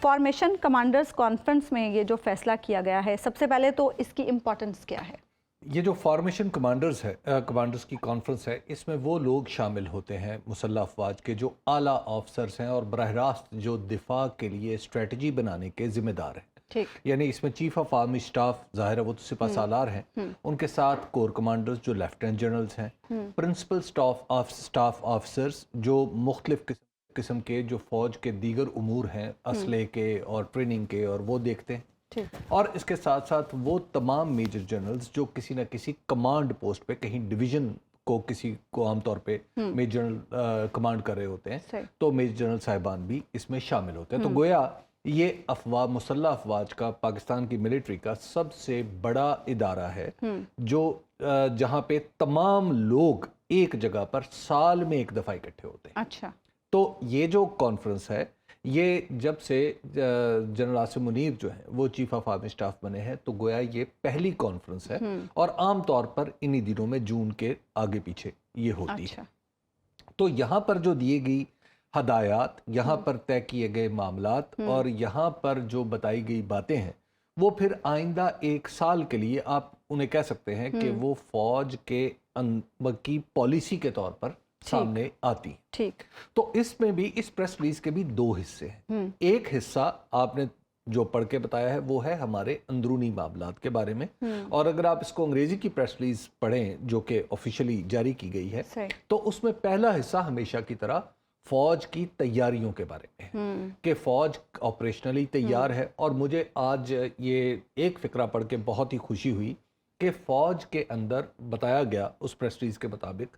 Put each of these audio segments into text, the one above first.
Formation commanders conference میں یہ جو فیصلہ کیا گیا ہے، سب سے پہلے تو اس کی امپورٹنس کیا ہے؟ یہ جو فارمیشن کمانڈرز کی کانفرنس ہے، اس میں وہ لوگ شامل ہوتے ہیں مسلح افواج کے جو اعلیٰ آفسرز ہیں اور براہ راست جو دفاع کے لیے اسٹریٹجی بنانے کے ذمہ دار ہیں. یعنی اس میں چیف آف آرمی اسٹاف ظاہر ہے وہ تو سپہ سالار ہیں، ان کے ساتھ کور کمانڈرز جو لیفٹیننٹ جنرلز ہیں، پرنسپل اسٹاف آفسرز جو مختلف قسم کے جو فوج کے دیگر امور ہیں، اسلحے کے اور ٹریننگ کے، اور وہ دیکھتے ہیں. اور اس کے ساتھ ساتھ وہ تمام میجر جنرلز جو کسی نہ کسی کمانڈ پوسٹ پہ کہیں ڈویژن کو کسی کو عام طور پہ میجر جنرل کمانڈ کر رہے ہوتے ہیں، تو میجر جنرل صاحبان بھی اس میں شامل ہوتے ہیں. تو گویا یہ مسلح افواج کا، پاکستان کی ملٹری کا سب سے بڑا ادارہ ہے جو جہاں پہ تمام لوگ ایک جگہ پر سال میں ایک دفعہ اکٹھے ہوتے ہیں. اچھا. تو یہ جو کانفرنس ہے، یہ جب سے جنرل عاصم منیر جو ہیں وہ چیف آف آرمی اسٹاف بنے ہیں، تو گویا یہ پہلی کانفرنس ہے، اور عام طور پر انہی دنوں میں جون کے آگے پیچھے یہ ہوتی ہے. تو یہاں پر جو دیے گئی ہدایات، یہاں پر طے کیے گئے معاملات، اور یہاں پر جو بتائی گئی باتیں ہیں، وہ پھر آئندہ ایک سال کے لیے آپ انہیں کہہ سکتے ہیں کہ وہ فوج کے کی پالیسی کے طور پر سامنے آتی. ٹھیک. تو اس میں بھی، اس پریس ریلیز کے بھی دو حصے ہیں. ایک حصہ آپ نے جو پڑھ کے بتایا ہے وہ ہے ہمارے اندرونی معاملات کے بارے میں، اور اگر آپ اس کو انگریزی کی پریس ریلیز پڑھیں جو کہ آفیشلی جاری کی گئی ہے، تو اس میں پہلا حصہ ہمیشہ کی طرح فوج کی تیاریوں کے بارے میں کہ فوج آپریشنلی تیار ہے. اور مجھے آج یہ ایک فقرہ پڑھ کے بہت ہی خوشی ہوئی کہ فوج کے اندر بتایا گیا اس پریس ریلیز کے مطابق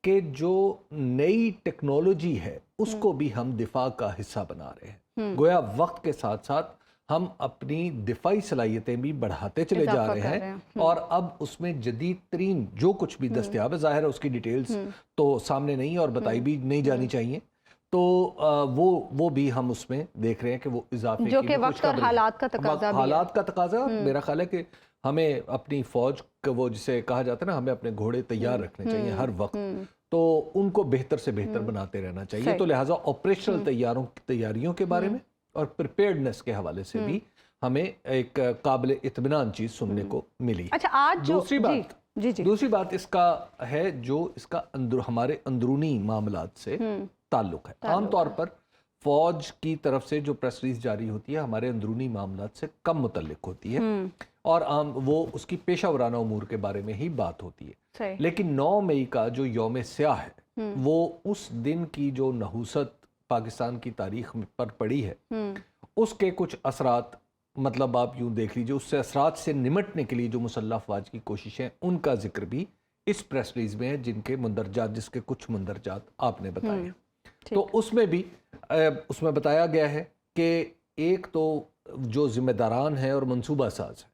کہ جو نئی ٹیکنالوجی ہے اس کو بھی ہم دفاع کا حصہ بنا رہے ہیں. گویا وقت کے ساتھ ساتھ ہم اپنی دفاعی صلاحیتیں بھی بڑھاتے چلے جا رہے ہیں، اور اب اس میں جدید ترین جو کچھ بھی دستیاب ہے، ظاہر ہے اس کی ڈیٹیلز تو سامنے نہیں اور بتائی بھی نہیں جانی چاہیے، تو وہ بھی ہم اس میں دیکھ رہے ہیں کہ وہ اضافے جو کہ وقت اور حالات کا تقاضا بھی ہے. حالات کا تقاضا. اور میرا خیال ہے کہ ہمیں اپنی فوج کو، وہ جسے کہا جاتا ہے نا، ہمیں اپنے گھوڑے تیار رکھنے چاہیے ہر وقت، تو ان کو بہتر سے بہتر بناتے رہنا چاہیے. تو لہٰذا آپریشنل تیاریوں کے بارے میں اور پریپیئرڈنس کے حوالے سے بھی ہمیں ایک قابل اطمینان چیز سننے کو ملی. اچھا، آج دوسری بات اس کا ہے جو اس کا ہمارے اندرونی معاملات سے تعلق ہے. عام طور پر فوج کی طرف سے جو پریس ریلیز جاری ہوتی ہے ہمارے اندرونی معاملات سے کم متعلق ہوتی ہے، اور وہ اس کی پیشہ ورانہ امور کے بارے میں ہی بات ہوتی ہے. لیکن 9 مئی کا جو یوم سیاہ ہے، وہ اس دن کی جو نحوست پاکستان کی تاریخ پر پڑی ہے، اس کے کچھ اثرات، مطلب آپ یوں دیکھ لیجئے، اس سے اثرات سے نمٹنے کے لیے جو مسلح افواج کی کوششیں، ان کا ذکر بھی اس پریس ریلیز میں ہے، جس کے کچھ مندرجات آپ نے بتائے ہیں. تو اس میں بھی اس میں بتایا گیا ہے کہ ایک تو جو ذمہ داران ہیں اور منصوبہ ساز ہیں،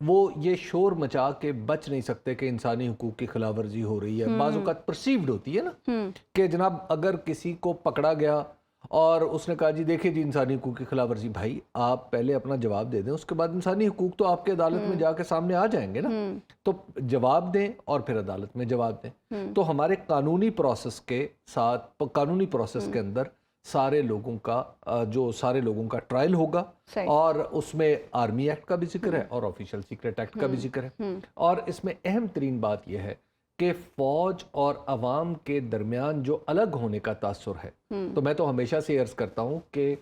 وہ یہ شور مچا کے بچ نہیں سکتے کہ انسانی حقوق کی خلاف ورزی ہو رہی ہے. بعض اوقات پرسیوڈ ہوتی ہے نا کہ جناب اگر کسی کو پکڑا گیا اور اس نے کہا جی دیکھیں جی انسانی حقوق کی خلاف ورزی، بھائی آپ پہلے اپنا جواب دے دیں، اس کے بعد انسانی حقوق تو آپ کے عدالت میں جا کے سامنے آ جائیں گے نا. تو جواب دیں اور پھر عدالت میں جواب دیں. تو ہمارے قانونی پروسیس کے ساتھ، قانونی پروسیس کے اندر سارے لوگوں کا ٹرائل ہوگا، اور اس میں آرمی ایکٹ کا بھی ذکر ہے اور آفیشل سیکرٹ ایکٹ کا بھی ذکر ہے. اور اس میں اہم ترین بات یہ ہے کہ فوج اور عوام کے درمیان جو الگ ہونے کا تاثر ہے، تو میں تو ہمیشہ سے عرض کرتا ہوں کہ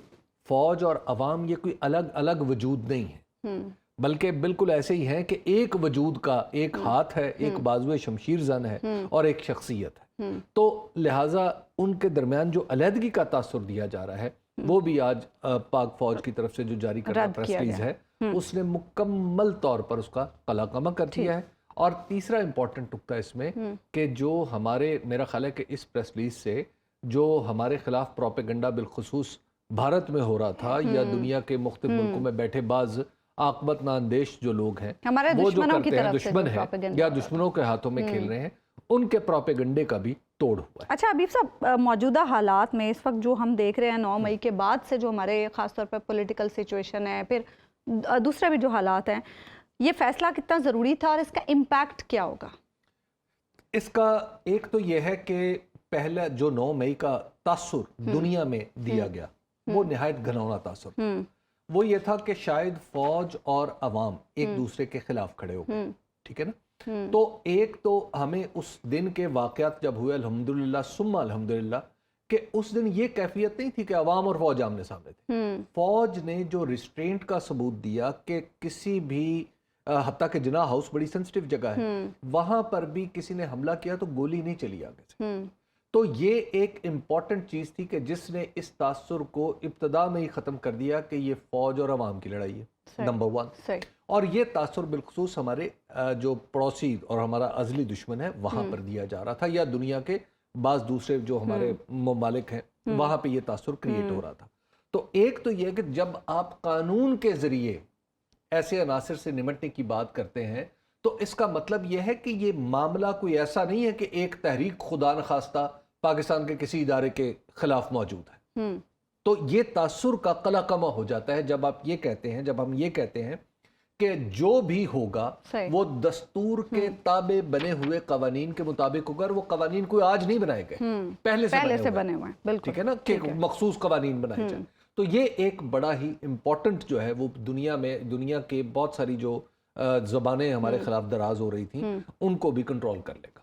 فوج اور عوام یہ کوئی الگ الگ وجود نہیں ہے، بلکہ بالکل ایسے ہی ہیں کہ ایک وجود کا ایک ہاتھ ہے، ایک بازو شمشیر زن ہے، اور ایک شخصیت ہے. تو لہٰذا ان کے درمیان جو علیحدگی کا تاثر دیا جا رہا ہے، وہ بھی آج پاک فوج کی طرف سے جو جاری کردہ پریس ریلیز ہے، اس نے مکمل طور پر اس کا قلع قمع کر دیا ہے. اور تیسرا امپورٹنٹ نکتہ اس میں کہ جو ہمارے، میرا خیال ہے کہ اس پریس ریلیز سے جو ہمارے خلاف پروپیگنڈا بالخصوص بھارت میں ہو رہا تھا، یا دنیا کے مختلف ملکوں میں بیٹھے بعض عاقبت ناندیش جو لوگ ہیں، وہ جو کرتے ہیں، دشمن ہیں یا دشمنوں کے ہاتھوں میں کھیل رہے ہیں، ان کے پروپیگنڈے کا بھی توڑ ہوا ہے. اچھا حبیب صاحب، موجودہ حالات میں اس وقت جو ہم دیکھ رہے ہیں 9 مئی کے بعد سے جو ہمارے خاص طور پر پولیٹیکل سچویشن ہے، پھر دوسرے بھی جو حالات ہیں، یہ فیصلہ کتنا ضروری تھا اور اس کا امپیکٹ کیا ہوگا؟ اس کا ایک تو یہ ہے کہ پہلا جو 9 مئی کا تاثر دنیا میں دیا گیا، وہ نہایت گھناؤنا تاثر تھا. وہ یہ تھا کہ شاید فوج اور عوام ایک دوسرے کے خلاف کھڑے ہو گئے, ٹھیک ہے نا. تو ایک تو ہمیں اس دن کے واقعات جب ہوئے الحمدللہ ثم الحمدللہ کہ اس دن یہ کیفیت نہیں تھی کہ عوام اور فوج آمنے سامنے تھے. فوج نے جو ریسٹرینٹ کا ثبوت دیا کہ کسی بھی حتیٰ کہ جناح ہاؤس بڑی سینسٹیو جگہ ہے, وہاں پر بھی کسی نے حملہ کیا تو گولی نہیں چلی آگے سے. تو یہ ایک امپورٹنٹ چیز تھی کہ جس نے اس تاثر کو ابتدا میں ہی ختم کر دیا کہ یہ فوج اور عوام کی لڑائی ہے, نمبر 1. اور یہ تاثر بالخصوص ہمارے جو پڑوسی اور ہمارا ازلی دشمن ہے وہاں پر دیا جا رہا تھا, یا دنیا کے بعض دوسرے جو ہمارے ممالک ہیں وہاں پہ یہ تاثر کریٹ ہو رہا تھا. تو ایک تو یہ کہ جب آپ قانون کے ذریعے ایسے عناصر سے نمٹنے کی بات کرتے ہیں تو اس کا مطلب یہ ہے کہ یہ معاملہ کوئی ایسا نہیں ہے کہ ایک تحریک خدا نخواستہ پاکستان کے کسی ادارے کے خلاف موجود ہے. تو یہ تاثر کا قلقمہ ہو جاتا ہے جب آپ یہ کہتے ہیں, جب ہم یہ کہتے ہیں کہ جو بھی ہوگا وہ دستور کے تابع بنے ہوئے قوانین کے مطابق ہوگا, اور وہ قوانین کوئی آج نہیں بنائے گئے, پہلے سے بنے ہوئے ہیں, ٹھیک ہے نا, کہ مخصوص قوانین بنائے جائیں. تو یہ ایک بڑا ہی امپورٹنٹ جو ہے وہ دنیا کے بہت ساری جو زبانیں ہمارے خلاف دراز ہو رہی تھیں ان کو بھی کنٹرول کر لے گا.